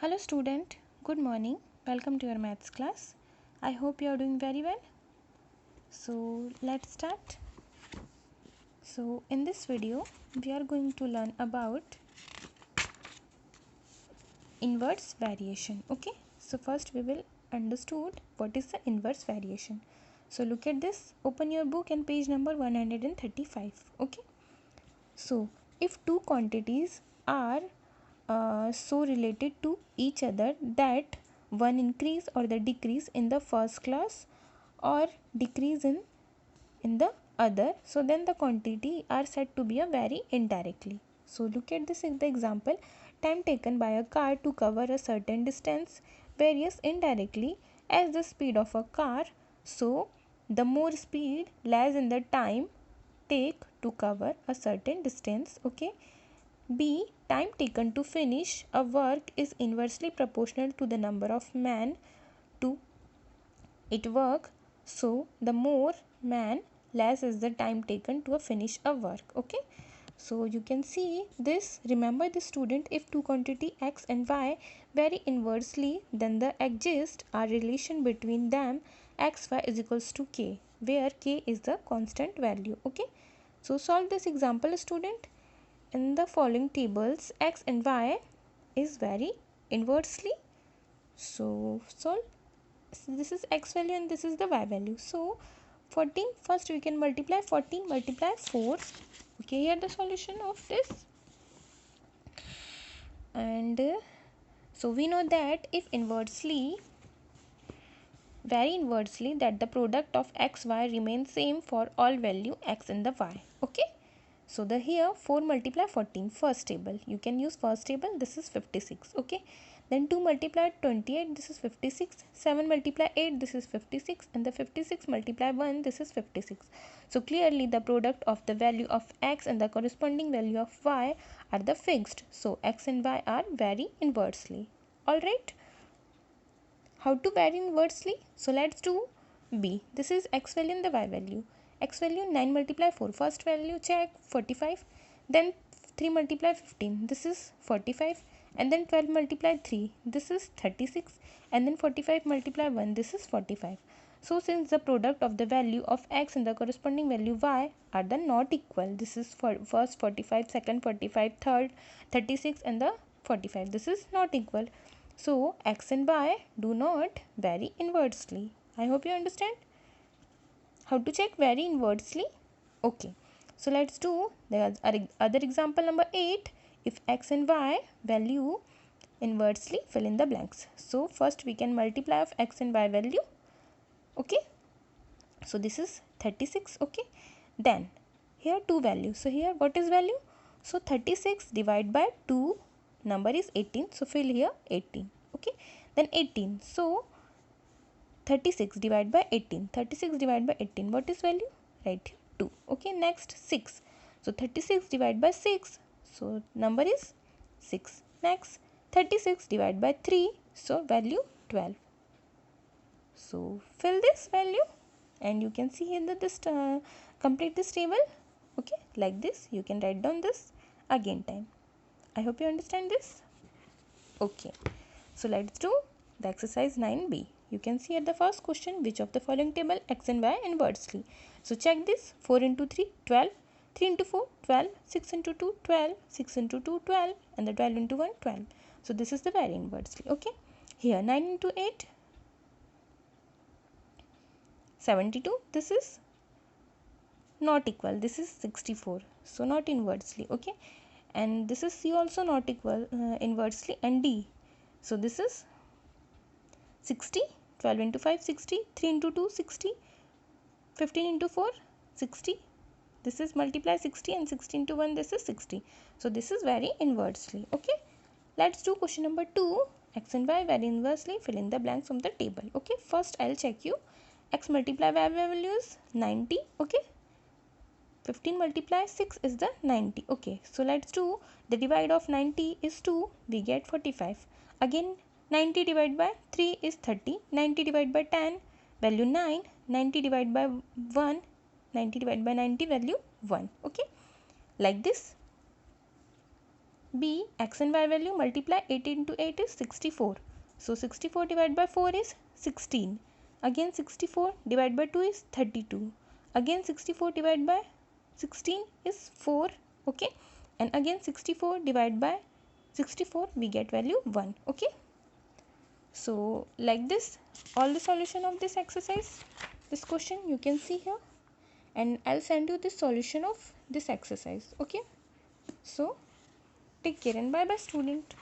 Hello student, good morning. Welcome to your maths class. I hope you are doing very well. So let's start. So in this video we are going to learn about inverse variation. Okay, so first we will understood what is the inverse variation. So look at this, open your book and page number 135. Okay, so if two quantities are so related to each other that one increase or the decrease in the first class or decrease in the other, so then the quantity are said to be a vary indirectly. So look at this in the example. Time taken by a car to cover a certain distance varies indirectly as the speed of a car, so the more speed lies in the time take to cover a certain distance. Okay, B. Time taken to finish a work is inversely proportional to the number of men to it work. So the more man, less is the time taken to finish a work. Okay. So you can see this. Remember the student, if two quantity x and y vary inversely, then the exist a relation between them xy is equals to k, where k is the constant value. Okay. So solve this example student. In the following tables, x and y is vary inversely. So solve. This is x value and this is the y value. So 14, first we can multiply 14 multiply 4. Okay, here the solution of this. And so we know that if very inversely, that the product of x y remains same for all value x in the y. Okay. So the here 4 multiply 14, first table. You can use first table, this is 56. Okay. Then 2 multiply 28, this is 56. 7 multiply 8, this is 56. And the 56 multiply 1, this is 56. So clearly the product of the value of x and the corresponding value of y are the fixed. So x and y are vary inversely. Alright. How to vary inversely? So let's do B. This is x value and the y value. X value 9 multiply 4. First value check 45. Then 3 multiply 15. This is 45. And then 12 multiply 3. This is 36. And then 45 multiply 1. This is 45. So since the product of the value of x and the corresponding value y are the not equal. This is for first 45, second 45, third 36 and the 45. This is not equal. So x and y do not vary inversely. I hope you understand. How to check vary inversely? Okay. So let's do the other example number 8. If x and y value inversely, fill in the blanks. So first we can multiply of x and y value. Okay. So this is 36. Okay. Then here two values. So here what is value? So 36 divided by 2 number is 18. So fill here 18. Okay. Then 18. So 36 divided by 18. 36 divided by 18. What is value? Right. 2. Okay. Next 6. So 36 divided by 6. So number is 6. Next 36 divided by 3. So value 12. So fill this value and you can see here that this complete this table. Okay. Like this. You can write down this again time. I hope you understand this. Okay. So let's do the exercise 9b. You can see at the first question, which of the following table x and y inversely. So check this. 4 into 3, 12. 3 into 4, 12. 6 into 2, 12. 6 into 2, 12. And the 12 into 1, 12. So this is the vary inversely. Okay. Here 9 into 8, 72. This is not equal. This is 64. So not inversely. Okay. And this is C also not equal inversely, and D. So this is 60. 12 into 5, 60. 3 into 2, 60. 15 into 4, 60. This is multiply 60 and 60 into 1, this is 60. So this is vary inversely. Okay. Let's do question number 2. X and y vary inversely. Fill in the blanks from the table. Okay. First I'll check you. X multiply y value is 90. Okay. 15 multiply 6 is the 90. Okay. So let's do the divide of 90 is 2. We get 45. Again 90 divided by 3 is 30. 90 divided by 10 value 9. 90 divided by 1. 90 divided by 90 value 1. Okay. Like this. B, x and y value multiply 8 into 8 is 64. So 64 divided by 4 is 16. Again 64 divided by 2 is 32. Again 64 divided by 16 is 4. Okay. And again 64 divided by 64 we get value 1. Okay. So like this, all the solution of this exercise, this question you can see here. And I'll send you the solution of this exercise. Okay. So take care and bye bye student.